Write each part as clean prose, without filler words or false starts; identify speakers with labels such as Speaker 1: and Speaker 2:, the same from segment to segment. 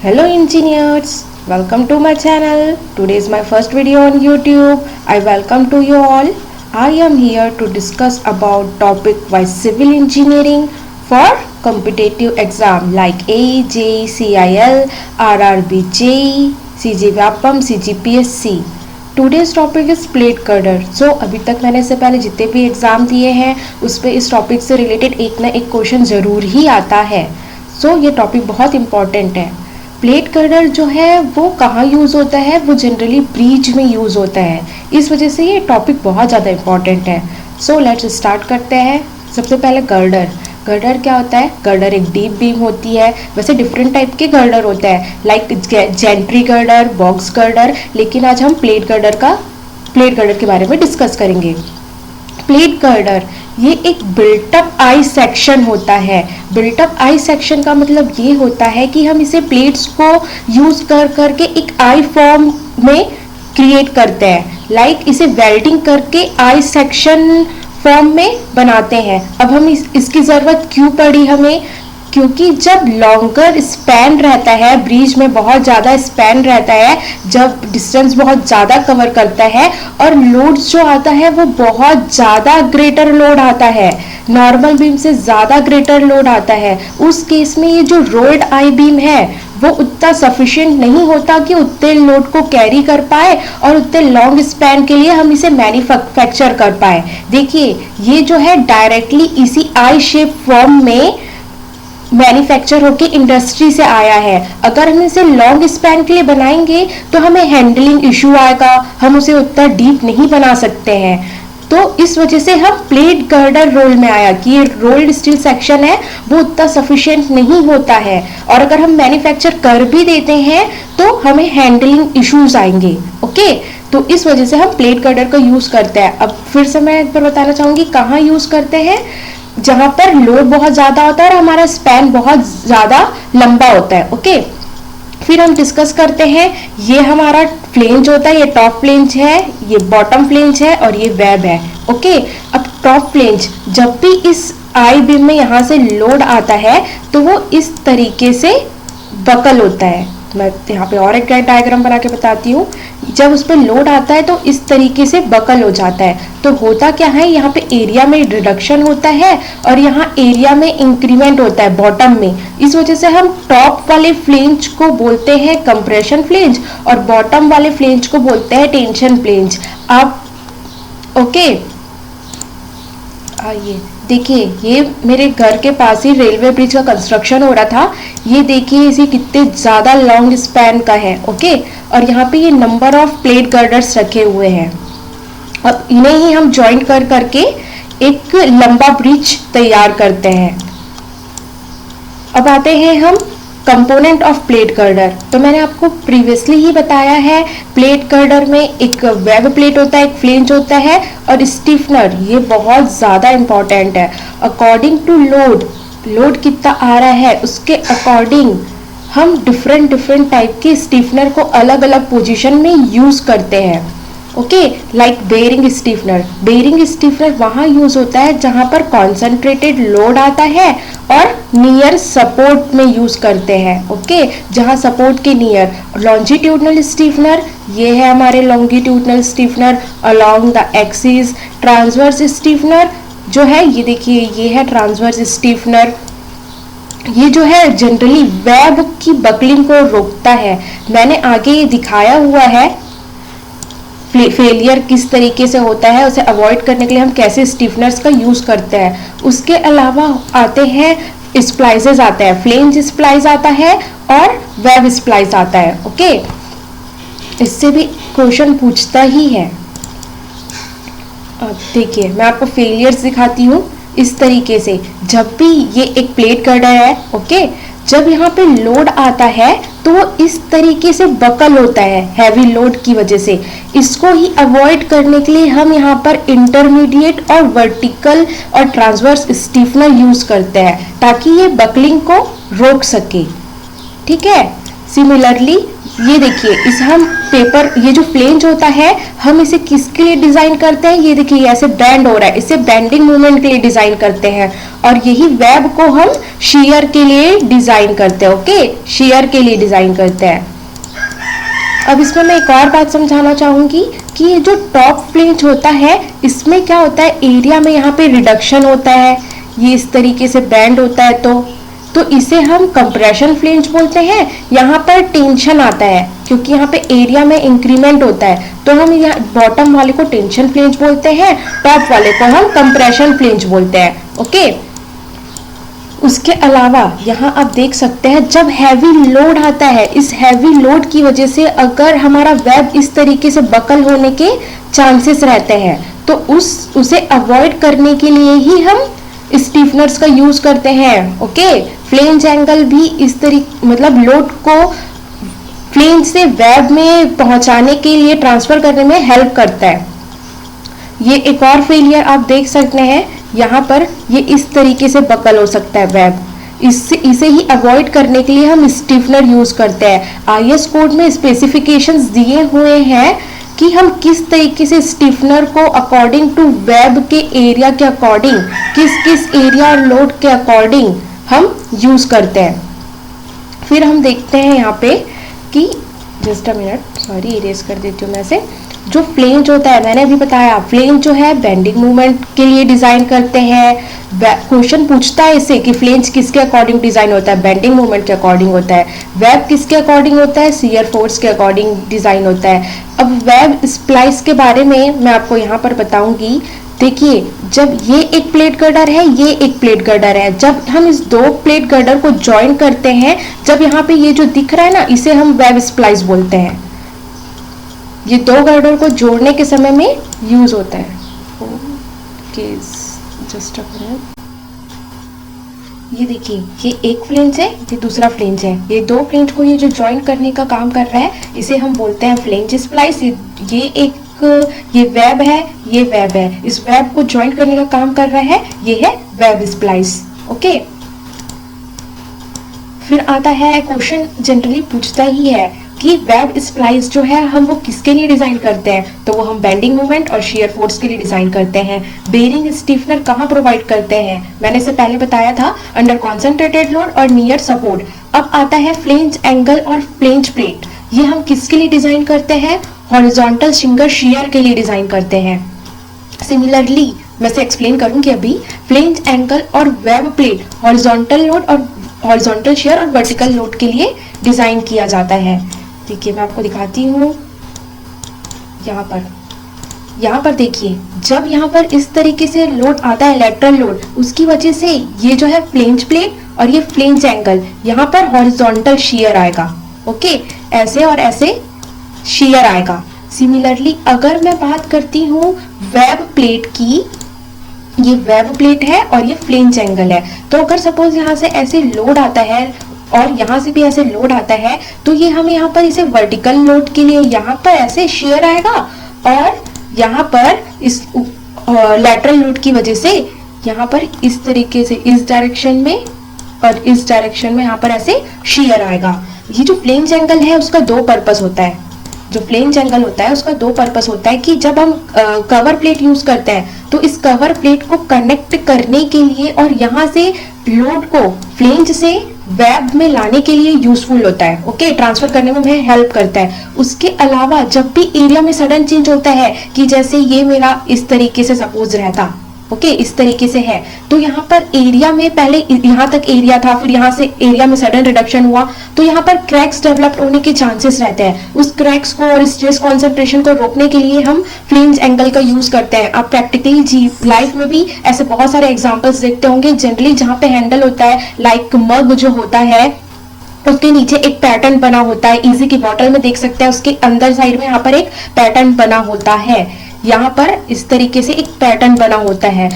Speaker 1: Hello engineers, welcome to my channel. Today is my first video on YouTube. I welcome to you all. I am here to discuss about topic why civil engineering for competitive exam like AE, JEE, CIL, RRB, JEE, CG Vyapam, CGPSC. Today's topic is plate girder. So अभी तक मैंने इससे पहले जितने भी exam दिए हैं उस पर इस टॉपिक से रिलेटेड एक ना एक क्वेश्चन ज़रूर ही आता है. सो ये टॉपिक बहुत इंपॉर्टेंट है. प्लेट कर्डर जो है वो कहाँ यूज़ होता है? वो जनरली ब्रिज में यूज़ होता है. इस वजह से ये टॉपिक बहुत ज़्यादा इंपॉर्टेंट है. सो लेट्स स्टार्ट करते हैं. सबसे पहले गर्डर. गर्डर क्या होता है? गर्डर एक डीप बीम होती है. वैसे डिफरेंट टाइप के गर्डर होते हैं like gentry girder, box girder, लेकिन आज हम प्लेट गर्डर के बारे में डिस्कस करेंगे. प्लेट गर्डर ये एक बिल्टअप आई सेक्शन होता है. बिल्टअप आई सेक्शन का मतलब ये होता है कि हम इसे प्लेट्स को यूज कर करके एक आई फॉर्म में क्रिएट करते हैं. लाइक इसे वेल्डिंग करके आई सेक्शन फॉर्म में बनाते हैं. अब हम इसकी ज़रूरत क्यों पड़ी हमें? क्योंकि जब लॉन्गर स्पैन रहता है, ब्रिज में बहुत ज़्यादा स्पैन रहता है, जब डिस्टेंस बहुत ज़्यादा कवर करता है और लोड जो आता है वो बहुत ज़्यादा ग्रेटर लोड आता है, नॉर्मल बीम से ज़्यादा ग्रेटर लोड आता है, उस केस में ये जो रोल्ड आई बीम है वो उतना सफिशिएंट नहीं होता कि उतने लोड को कैरी कर पाए और उतने लॉन्ग स्पैन के लिए हम इसे मैन्युफैक्चर कर पाए. देखिए ये जो है डायरेक्टली इसी आई शेप फॉर्म में मैन्युफैक्चर होके इंडस्ट्री से आया है. अगर हम इसे लॉन्ग स्पैन के लिए बनाएंगे तो हमें हैंडलिंग इशू आएगा, हम उसे उतना डीप नहीं बना सकते हैं. तो इस वजह से हम प्लेट गर्डर रोल में आया कि ये रोल्ड स्टील सेक्शन है वो उतना सफिशिएंट नहीं होता है और अगर हम मैन्युफैक्चर कर भी देते हैं तो हमें हैंडलिंग इश्यूज आएंगे. ओके, तो इस वजह से हम प्लेट गर्डर का यूज करते हैं. अब फिर से मैं एक बार बताना चाहूंगी कहाँ यूज करते हैं. जहां पर लोड बहुत ज्यादा होता है और हमारा स्पैन बहुत ज्यादा लंबा होता है. ओके, फिर हम डिस्कस करते हैं. ये हमारा फ्लेंज होता है, ये टॉप फ्लेंज है, ये बॉटम फ्लेंज है और ये वेब है. ओके, अब टॉप फ्लेंज जब भी इस आई बीम में यहाँ से लोड आता है तो वो इस तरीके से बकल होता है. मैं यहाँ पे और एक डायग्राम बना के बताती हूँ. जब उस पर लोड आता है तो इस तरीके से बकल हो जाता है. तो होता क्या है, यहाँ पे एरिया में रिडक्शन होता है और यहाँ एरिया में इंक्रीमेंट होता है बॉटम में. इस वजह से हम टॉप वाले फ्लेंज को बोलते हैं कंप्रेशन फ्लेंज और बॉटम वाले फ्लेंज को बोलते हैं टेंशन फ्लेंज. आप ओके, आइए देखिए ये मेरे घर के पास ही रेलवे ब्रिज का कंस्ट्रक्शन हो रहा था. ये देखिए इसे कितने ज़्यादा लॉन्ग स्पैन का है. ओके, और यहाँ पे ये नंबर ऑफ प्लेट गर्डर्स रखे हुए हैं. अब इन्हें ही हम जॉइन कर करके एक लंबा ब्रिज तैयार करते हैं. अब आते हैं हम कंपोनेंट ऑफ प्लेट गर्डर. तो मैंने आपको प्रीवियसली ही बताया है प्लेट गर्डर में एक वेब प्लेट होता है, एक फ्लेंज होता है और स्टिफनर. ये बहुत ज़्यादा इंपॉर्टेंट है. अकॉर्डिंग टू लोड कितना आ रहा है उसके अकॉर्डिंग हम डिफरेंट टाइप के स्टिफनर को अलग अलग पोजीशन में यूज़ करते हैं. ओके, लाइक बेयरिंग स्टिफनर वहाँ यूज होता है जहाँ पर कॉन्सेंट्रेटेड लोड आता है और नियर सपोर्ट में यूज करते हैं. ओके, जहाँ सपोर्ट के नियर. लॉन्जिट्यूडनल स्टिफनर ये है हमारे longitudinal stiffener along the axis. Transverse stiffener जो है ये देखिए ये है ट्रांसवर्स स्टिफनर. ये जो है जनरली वेब की बकलिंग को रोकता है. मैंने आगे ये दिखाया हुआ है फेलियर किस तरीके से होता है, उसे अवॉइड करने के लिए हम कैसे स्टिफनर्स का यूज करते हैं. उसके अलावा आते हैं स्प्लाइसेस आते हैं. फ्लेंज स्प्लाइस आता है और वेब स्प्लाइस आता है. ओके, इससे भी क्वेश्चन पूछता ही है. अब देखिए मैं आपको फेलियर्स दिखाती हूँ इस तरीके से. जब भी ये एक प्लेट गर्डर है, ओके, जब यहाँ पे लोड आता है तो वो इस तरीके से बकल होता है हैवी लोड की वजह से. इसको ही अवॉइड करने के लिए हम यहाँ पर इंटरमीडिएट और वर्टिकल और ट्रांसवर्स स्टिफनर यूज करते हैं ताकि ये बकलिंग को रोक सके. ठीक है, सिमिलरली ये देखिए इस हम पेपर ये जो फ्लेंज होता है हम इसे किसके लिए डिजाइन करते हैं, ये देखिए ऐसे बैंड हो रहा है, इसे बेंडिंग मूवमेंट के लिए डिजाइन करते हैं. और यही वेब को हम shear के लिए डिजाइन करते हैं। ओके, shear के लिए डिजाइन करते हैं। अब इसमें मैं एक और बात समझाना चाहूंगी कि ये जो टॉप फ्लेंज होता है इसमें क्या होता है, एरिया में यहाँ पे रिडक्शन होता है, ये इस तरीके से बैंड होता है, तो इसे हम कंप्रेशन फ्लेंज बोलते हैं। यहाँ पर टेंशन आता है क्योंकि यहाँ पे एरिया में इंक्रीमेंट होता है, तो हम यहाँ बॉटम वाले को टेंशन फ्लेंज बोलते हैं, टॉप वाले को हम कंप्रेशन फ्लेंज बोलते हैं। ओके, उसके अलावा यहाँ आप देख सकते हैं जब हैवी लोड आता है, इस हैवी लोड की वजह से अगर हमारा वेब इस तरीके से बकल होने के चांसेस रहते हैं, तो उसे अवॉइड करने के लिए ही हम स्टीफनर्स का यूज करते हैं। ओके, फ्लेंज एंगल भी इस तरीके मतलब लोड को फ्लेंज से वेब में पहुंचाने के लिए ट्रांसफर करने में हेल्प करता है। ये एक और फेलियर आप देख सकते हैं, यहाँ पर ये इस तरीके से बकल हो सकता है वेब, इसे ही अवॉइड करने के लिए हम स्टीफनर यूज करते हैं। आईएस कोड में स्पेसिफिकेशंस दिए हुए हैं कि हम किस तरीके से स्टीफनर को अकॉर्डिंग टू वेब के एरिया के अकॉर्डिंग, किस एरिया और लोड के अकॉर्डिंग हम यूज करते हैं। फिर हम देखते हैं यहाँ पे कि just a minute, sorry erase कर देती हूँ मैं इसे। जो फ्लेंज होता है, मैंने अभी बताया फ्लेंज जो है बेंडिंग मूवमेंट के लिए डिजाइन करते हैं। क्वेश्चन पूछता है इसे कि फ्लेंज किसके अकॉर्डिंग डिजाइन होता है, बेंडिंग मूवमेंट के अकॉर्डिंग होता है। वेब किसके अकॉर्डिंग होता है, शियर फोर्स के अकॉर्डिंग डिजाइन होता है। अब वेब स्प्लाइस के बारे में मैं आपको यहाँ पर बताऊंगी। देखिए, जब ये एक प्लेट गर्डर है, ये एक प्लेट गर्डर है, जब हम इस दो प्लेट गर्डर को ज्वाइन करते हैं, जब यहाँ पे ये जो दिख रहा है ना, इसे हम वेब स्प्लाइस बोलते हैं। ये दो गर्डर को जोड़ने के समय में यूज होता है। जस्ट ये देखिए, ये एक फ्लेंज है, ये दूसरा फ्लेंज है। ये दो फ्लेंज को ये जो ज्वाइन करने का काम कर रहा है, इसे हम बोलते हैं फ्लेंज स्प्लाइस। ये वेब है, ये वेब है, इस वेब को ज्वाइन करने का काम कर रहा है, ये है वेब स्प्लाइस। ओके, फिर आता है क्वेश्चन जनरली पूछता ही है कि वेब स्प्लाइस जो है हम वो किसके लिए डिजाइन करते हैं, तो वो हम बेंडिंग मोमेंट और शियर फोर्स के लिए डिजाइन करते हैं। बेरिंग स्टीफनर कहाँ प्रोवाइड करते हैं, मैंने इसे पहले बताया था, अंडर कॉन्सेंट्रेटेड लोड और नियर सपोर्ट। अब आता है फ्लेंज एंगल और फ्लेंज प्लेट, ये हम किसके लिए डिजाइन करते हैं, हॉरिजॉन्टल शिंगर शियर के लिए डिजाइन करते हैं। सिमिलरली मैं से एक्सप्लेन करूंगी अभी, फ्लेंज एंगल और वेब प्लेट हॉरिजॉन्टल लोड और हॉरिजॉन्टल शियर और वर्टिकल लोड के लिए डिजाइन किया जाता है। देखिए, मैं आपको दिखाती हूँ। यहाँ पर देखिए, जब यहाँ पर इस तरीके से लोड आता है, लेटरल लोड, उसकी वजह से ये जो है फ्लेंज प्लेट और ये फ्लेंज एंगल, यहाँ पर हॉरिजॉन्टल शियर आएगा। ओके, ऐसे और ऐसे शियर आएगा। सिमिलरली अगर मैं बात करती हूँ वेब प्लेट की, ये वेब प्लेट है और ये फ्लेंज एंगल है, तो अगर सपोज यहाँ से ऐसे लोड आता है और यहाँ से भी ऐसे लोड आता है, तो ये हम यहाँ पर इसे वर्टिकल लोड के लिए यहाँ पर ऐसे शियर आएगा, और यहाँ पर इस लैटरल लोड की वजह से यहाँ पर इस तरीके से इस डायरेक्शन में और इस डायरेक्शन में यहाँ पर ऐसे शियर आएगा। ये जो फ्लेंज एंगल है उसका दो पर्पस होता है। जो फ्लेंज एंगल होता है उसका दो पर्पस होता है कि जब हम कवर प्लेट यूज करते हैं, तो इस कवर प्लेट को कनेक्ट करने के लिए और यहाँ से लोड को फ्लेंज से वेब में लाने के लिए यूजफुल होता है। ओके, ट्रांसफर करने में हमें हेल्प करता है। उसके अलावा जब भी एरिया में सडन चेंज होता है, कि जैसे ये मेरा इस तरीके से सपोज रहता, ओके, इस तरीके से है, तो यहाँ पर एरिया में पहले यहाँ तक एरिया था, फिर यहाँ से एरिया में सडन रिडक्शन हुआ, तो यहाँ पर क्रैक्स डेवलप होने के चांसेस रहते हैं। उस क्रैक्स को और स्ट्रेस कॉन्सेंट्रेशन को रोकने के लिए हम फ्लेंज एंगल का यूज करते हैं। आप प्रैक्टिकली लाइफ में भी ऐसे बहुत सारे एग्जाम्पल्स देखते होंगे, जनरली जहाँ पे हैंडल होता है, लाइक मग जो होता है उसके नीचे एक पैटर्न बना होता है। इजी की बॉटल में देख सकते हैं, उसके अंदर साइड में यहाँ पर एक पैटर्न बना होता है। यहाँ पर इस तरीके से एक पैटर्न बना होता है,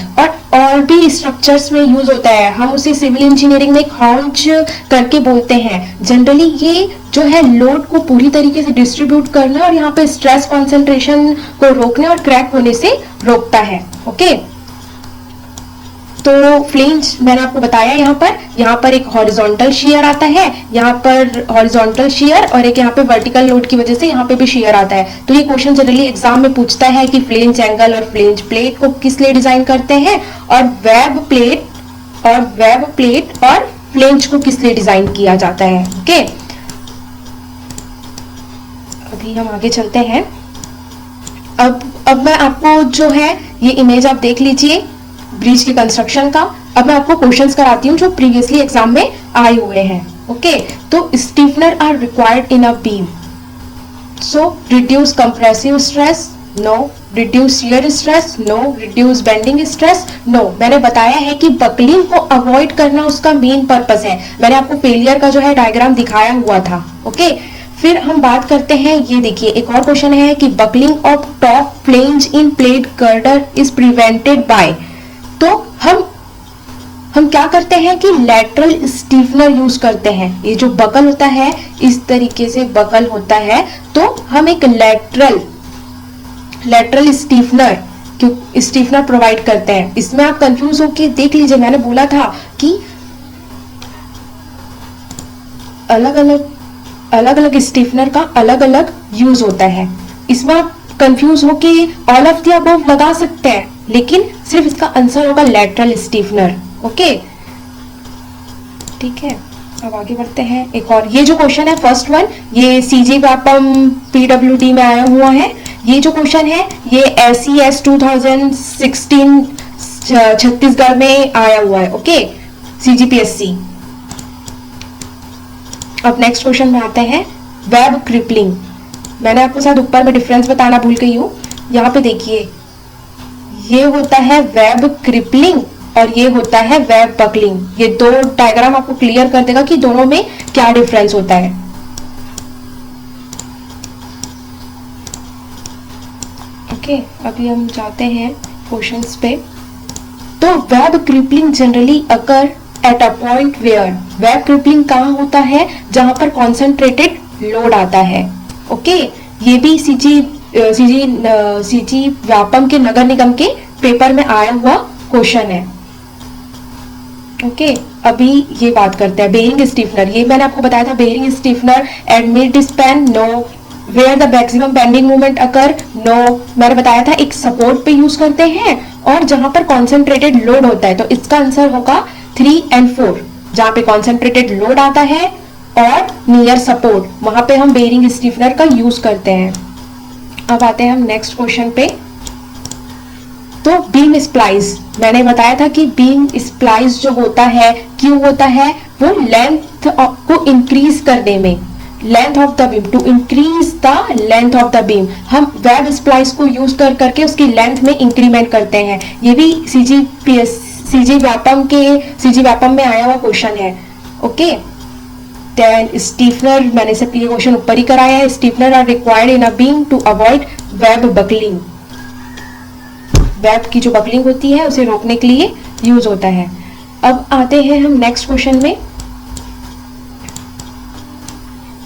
Speaker 1: और भी स्ट्रक्चर्स में यूज होता है। हम उसे सिविल इंजीनियरिंग में एक हाउंज करके बोलते हैं। जनरली ये जो है लोड को पूरी तरीके से डिस्ट्रीब्यूट करना और यहाँ पे स्ट्रेस कॉन्सेंट्रेशन को रोकने और क्रैक होने से रोकता है। ओके, तो फ्लेंज मैंने आपको बताया, यहाँ पर एक हॉरिजॉन्टल शियर आता है, यहाँ पर हॉरिजॉन्टल शियर, और एक यहाँ पे वर्टिकल लोड की वजह से यहाँ पे भी शियर आता है। तो ये क्वेश्चन जनरली एग्जाम में पूछता है कि फ्लेंज एंगल और फ्लेंज प्लेट को किस लिए डिजाइन करते हैं, और वेब प्लेट और वेब प्लेट और फ्लेंज को किस लिए डिजाइन किया जाता है। ओके, अभी हम आगे चलते हैं। अब मैं आपको जो है ये इमेज आप देख लीजिए ब्रिज के कंस्ट्रक्शन का। अब मैं आपको क्वेश्चंस कराती हूँ जो प्रीवियसली एग्जाम में आए हुए हैं। ओके, तो stiffeners are required in a beam, so reduce compressive stress, no. Reduce shear stress, no. Reduce bending stress, no. मैंने बताया है कि बकलिंग को अवॉइड करना उसका मेन पर्पस है। मैंने आपको फेलियर का जो है डायग्राम दिखाया हुआ था। ओके, फिर हम बात करते हैं, ये देखिए एक और क्वेश्चन है कि buckling of top flange in plate girder is prevented by. तो हम क्या करते हैं कि लैटरल स्टीफनर यूज करते हैं। ये जो बकल होता है इस तरीके से बकल होता है, तो हम एक लैटरल स्टीफनर प्रोवाइड करते हैं। इसमें आप कंफ्यूज होके देख लीजिए, मैंने बोला था कि अलग अलग स्टीफनर का अलग अलग यूज होता है। इसमें आप कंफ्यूज होके ऑल ऑफ द अबव लगा सकते हैं, लेकिन सिर्फ इसका आंसर होगा लैटरल स्टीफनर। ओके, ठीक है, अब आगे बढ़ते हैं। एक और ये जो क्वेश्चन है फर्स्ट वन, ये सीजी व्यापम पीडब्ल्यूडी में आया हुआ है। ये जो क्वेश्चन है ये SES 2016 छत्तीसगढ़ में आया हुआ है। Okay, CGPSC। अब नेक्स्ट क्वेश्चन में आते हैं, वेब क्रिपलिंग। मैंने आपको शायद ऊपर में डिफरेंस बताना भूल गई हूँ। यहाँ पे देखिए, ये होता है वेब क्रिपलिंग और ये होता है वेब बकलिंग। ये दो डायग्राम आपको क्लियर कर देगा कि दोनों में क्या डिफरेंस होता है। ओके, अभी हम जाते हैं क्वेश्चंस पे। तो web crippling generally occur at a point where, web crippling कहाँ होता है, जहां पर कॉन्सेंट्रेटेड लोड आता है। ओके, ये भी सीजी व्यापम के नगर निगम के पेपर में आया हुआ क्वेश्चन है। ओके, अभी ये बात करते हैं बेयरिंग स्टीफनर। ये मैंने आपको बताया था, bearing stiffener at mid span, no. Where the maximum bending movement occur, no. मैंने बताया था एक सपोर्ट पे यूज करते हैं और जहां पर कॉन्सेंट्रेटेड लोड होता है, तो इसका आंसर होगा 3 और 4। जहां पे कॉन्सेंट्रेटेड लोड आता है और नियर सपोर्ट, वहां पे हम बेयरिंग स्टीफनर का यूज करते हैं। अब आते हैं हम नेक्स्ट क्वेश्चन पे। तो बीम स्प्लाइस, मैंने बताया था कि बीम स्प्लाइस जो होता है क्यों होता है, वो लेंथ को इंक्रीज करने में, length of the beam, to increase the length of the beam. हम वेब स्प्लाइस को यूज करके उसकी लेंथ में इंक्रीमेंट करते हैं। ये भी सीजी व्यापम में आया हुआ क्वेश्चन है। ओके, देन स्टीफनर, मैंने से ये क्वेश्चन ऊपर ही कराया है। Stiffeners are required in a beam to avoid web buckling. Web की जो बकलिंग होती है उसे रोकने के लिए यूज होता है। अब आते हैं हम नेक्स्ट क्वेश्चन में।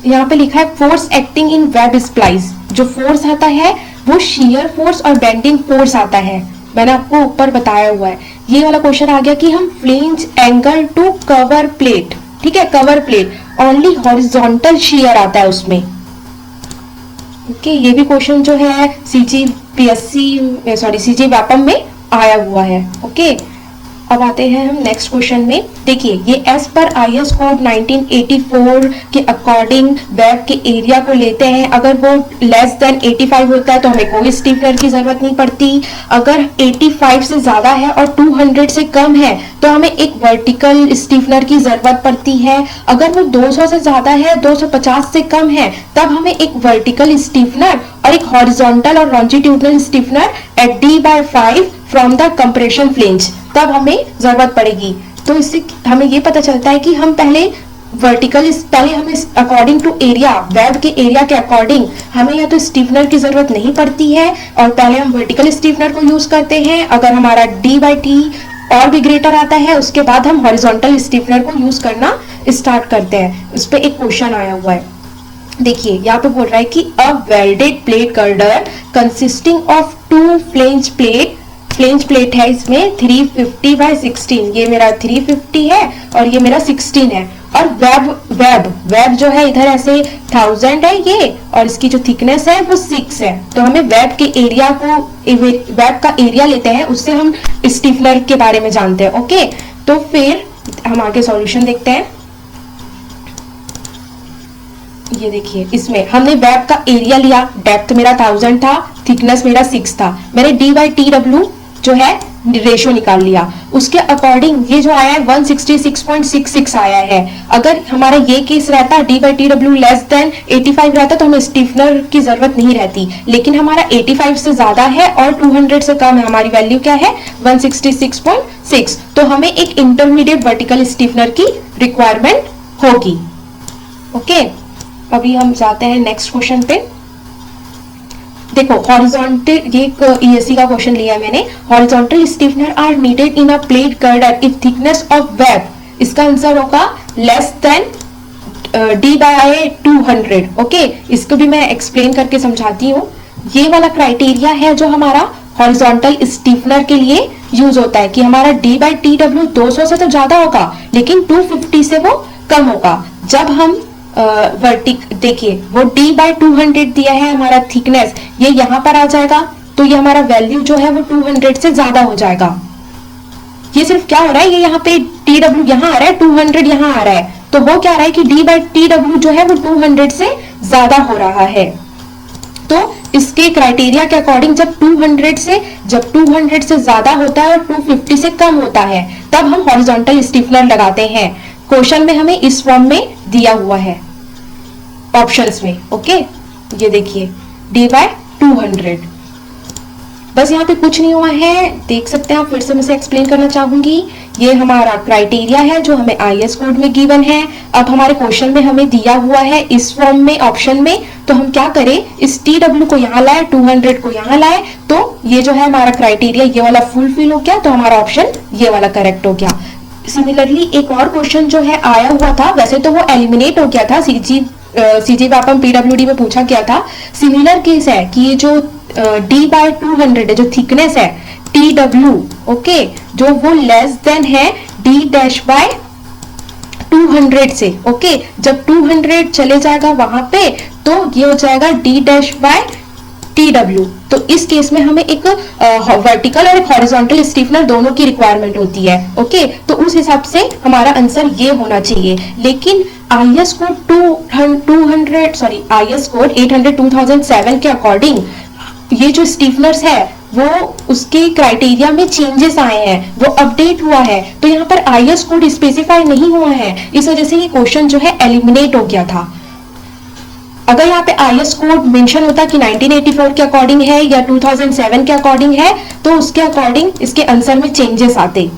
Speaker 1: यहाँ पे लिखा है force acting in web splice. जो फोर्स आता है वो शियर फोर्स और बेंडिंग फोर्स आता है, मैंने आपको ऊपर बताया हुआ है। ये वाला क्वेश्चन आ गया कि हम flange angle to cover plate, ठीक है, cover plate only horizontal shear आता है उसमें। ओके, ये भी क्वेश्चन जो है सीजी व्यापम में आया हुआ है। ओके, अब आते हैं हम नेक्स्ट क्वेश्चन में। देखिए, ये एज पर IS कोड 1984 के अकॉर्डिंग वेब के एरिया को लेते हैं। अगर वो लेस देन 85 होता है तो हमें कोई स्टीफनर की जरूरत नहीं पड़ती। अगर 85 से ज्यादा है और 200 से कम है तो हमें एक वर्टिकल स्टीफनर की जरूरत पड़ती है। अगर वो 200 से ज्यादा है, 250 से कम है, तब हमें एक वर्टिकल स्टीफनर और एक हॉरिजॉन्टल और longitudinal stiffener at D/5 from the compression flange, तब हमें जरूरत पड़ेगी। तो इससे हमें ये पता चलता है कि हम पहले हमें अकॉर्डिंग टू एरिया, वेब के एरिया के अकॉर्डिंग हमें या तो स्टीफनर की जरूरत नहीं पड़ती है और पहले हम वर्टिकल स्टीफनर को यूज करते हैं। अगर हमारा D/T और भी ग्रेटर आता है उसके बाद हम हॉरिजॉन्टल स्टीफनर को यूज करना स्टार्ट करते हैं। उस पर एक क्वेश्चन आया हुआ है, देखिए यहाँ पे बोल रहा है कि a welded plate girder consisting of 2 flange plate है, इसमें 350/16, ये मेरा 350 है और ये मेरा 16 है। और वेब जो है इधर ऐसे 1000 है ये, और इसकी जो थिकनेस है वो 6 है। तो हमें वेब का एरिया लेते हैं, उससे हम स्टीफनर के बारे में जानते हैं। ओके, तो फिर हम आगे सॉल्यूशन देखते हैं। ये देखिए, इसमें हमने वेब का एरिया लिया, डेप्थ मेरा 1000 था, थिकनेस मेरा 6 था, मैंने डी बाई टी डब्ल्यू जो है रेशियो निकाल लिया, उसके अकॉर्डिंग ये जो आया है 166.66 आया है। अगर हमारा ये केस रहता D by T W less than 85 रहता तो हमें स्टीफनर की जरूरत नहीं रहती, लेकिन हमारा 85 से ज्यादा है और 200 से कम है, हमारी वैल्यू क्या है 166.6, तो हमें एक इंटरमीडिएट वर्टिकल स्टीफनर की रिक्वायरमेंट होगी। ओके, अभी हम जाते हैं नेक्स्ट क्वेश्चन पे। देखो, हॉरिजॉन्टल, ये ईएससी का क्वेश्चन लिया है मैंने। Horizontal stiffeners are needed in a plate girder if thickness of web, इसका आंसर होगा less than D by 200। Okay, इसको भी मैं एक्सप्लेन करके समझाती हूँ। ये वाला क्राइटेरिया है जो हमारा हॉरिजॉन्टल स्टीफनर के लिए यूज होता है कि हमारा डी बाई टी डब्ल्यू 200 से तो ज्यादा होगा लेकिन 250 से वो कम होगा। जब हम देखिए, वो d बाई 200 दिया है हमारा थिकनेस, ये यहाँ पर आ जाएगा तो ये हमारा वैल्यू जो है वो 200 से ज्यादा हो जाएगा। ये सिर्फ क्या हो रहा है, ये यहाँ पे टी डब्ल्यू यहाँ आ रहा है, 200 यहाँ आ रहा है, तो वो क्या आ रहा है कि d बाई टी डब्ल्यू जो है वो 200 से ज्यादा हो रहा है। तो इसके क्राइटेरिया के अकॉर्डिंग जब 200 से ज्यादा होता है और 250 से कम होता है तब हम हॉरिजॉन्टल स्टीफनर लगाते हैं। क्वेश्चन में हमें इस फॉर्म में दिया हुआ है ऑप्शंस में। ओके, ये देखिए डी बाय 200, बस यहाँ पे कुछ नहीं हुआ है, देख सकते हैं आप। फिर से मैं इसे एक्सप्लेन करना चाहूंगी। ये हमारा क्राइटेरिया है जो हमें आईएस कोड में गिवन है। अब हमारे क्वेश्चन में हमें दिया हुआ है इस फॉर्म में ऑप्शन में, तो हम क्या करें, इस टी डब्ल्यू को यहाँ लाए, 200 को यहाँ लाए, तो ये जो है हमारा क्राइटेरिया ये वाला फुलफिल हो गया, तो हमारा ऑप्शन ये वाला करेक्ट हो गया। सिमिलरली एक और क्वेश्चन जो है आया हुआ था, वैसे तो वो एलिमिनेट हो गया था, सीजी वापम पीडब्ल्यूडी में पूछा गया था। सिमिलर केस है कि ये जो डी बाय 200 है, जो थिकनेस है टी डब्ल्यू, ओके, जो वो लेस देन है डी डैश बाय 200 से। ओके, जब 200 चले जाएगा वहां पे तो ये हो जाएगा D dash by T W. तो इस केस में हमें एक वर्टिकल और एक हॉरिजॉन्टल स्टीफनर दोनों की रिक्वायरमेंट होती है। ओके, तो उस हिसाब से हमारा आंसर ये होना चाहिए। लेकिन आईएस कोड 800 2007 के अकॉर्डिंग ये जो स्टीफनर्स है वो उसके क्राइटेरिया में चेंजेस आए हैं, वो अपडेट हुआ है, तो यहाँ पर आईएस कोड स्पेसिफाई नहीं हुआ है, इस वजह से ये क्वेश्चन जो है एलिमिनेट हो गया था। अगर यहाँ पे आईएस कोड मेंशन होता कि 1984 के अकॉर्डिंग है या 2007 के अकॉर्डिंग है तो उसके अकॉर्डिंग इसके आंसर में चेंजेस आते,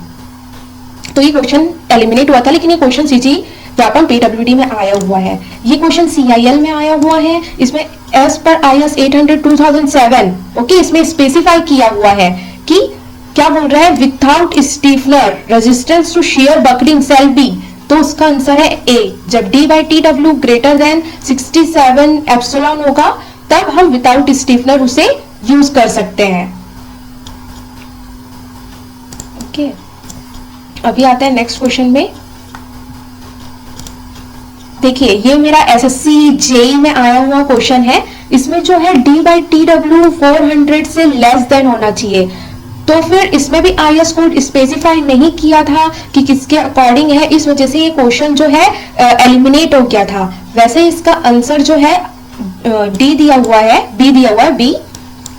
Speaker 1: तो ये क्वेश्चन एलिमिनेट हुआ था। लेकिन ये क्वेश्चन सीजी व्यापम पीडब्ल्यूडी में आया हुआ है, ये क्वेश्चन सीआईएल में आया हुआ है, इसमें एज पर आईएस 800 2007 ओके, इसमें स्पेसिफाई किया हुआ है कि क्या बोल रहा है, without stiffener resistance to shear buckling shall be, तो उसका आंसर है ए। जब D by T W greater than 67 epsilon होगा तब हम विदाउट स्टीफनर उसे यूज कर सकते हैं। ओके, अभी आते हैं नेक्स्ट क्वेश्चन में। देखिए, ये मेरा एसएससी जेई में आया हुआ क्वेश्चन है। इसमें जो है डी बाई टी डब्ल्यू 400 से लेस देन होना चाहिए, तो फिर इसमें भी आईएस कोड स्पेसिफाई नहीं किया था कि किसके अकॉर्डिंग है, इस वजह से ये क्वेश्चन जो है एलिमिनेट हो गया था। वैसे इसका आंसर जो है डी दिया हुआ है, बी दिया हुआ है, बी,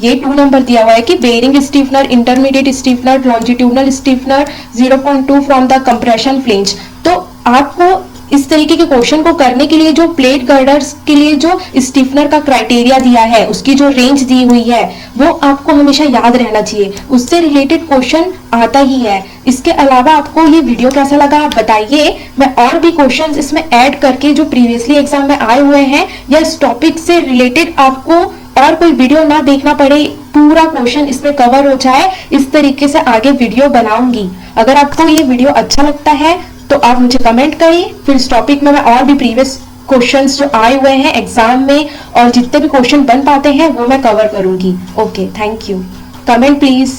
Speaker 1: ये 2 नंबर दिया हुआ है कि bearing stiffener, intermediate stiffener, longitudinal stiffener 0.2 from the compression flange. तो आपको इस तरीके के क्वेश्चन को करने के लिए जो प्लेट गर्डर्स के लिए जो स्टीफनर का क्राइटेरिया दिया है, उसकी जो रेंज दी हुई है, वो आपको हमेशा याद रहना चाहिए, उससे रिलेटेड क्वेश्चन आता ही है। इसके अलावा आपको ये वीडियो कैसा लगा आप बताइए, मैं और भी क्वेश्चंस इसमें ऐड करके जो प्रीवियसली एग्जाम में आए हुए हैं या इस टॉपिक से रिलेटेड आपको और कोई वीडियो ना देखना पड़े, पूरा क्वेश्चन इसमें कवर हो जाए, इस तरीके से आगे वीडियो बनाऊंगी। अगर आपको ये वीडियो अच्छा लगता है तो आप मुझे कमेंट करिए, फिर इस टॉपिक में मैं और भी प्रीवियस क्वेश्चंस जो आए हुए हैं एग्जाम में और जितने भी क्वेश्चन बन पाते हैं वो मैं कवर करूंगी। Okay, thank you. Comment please.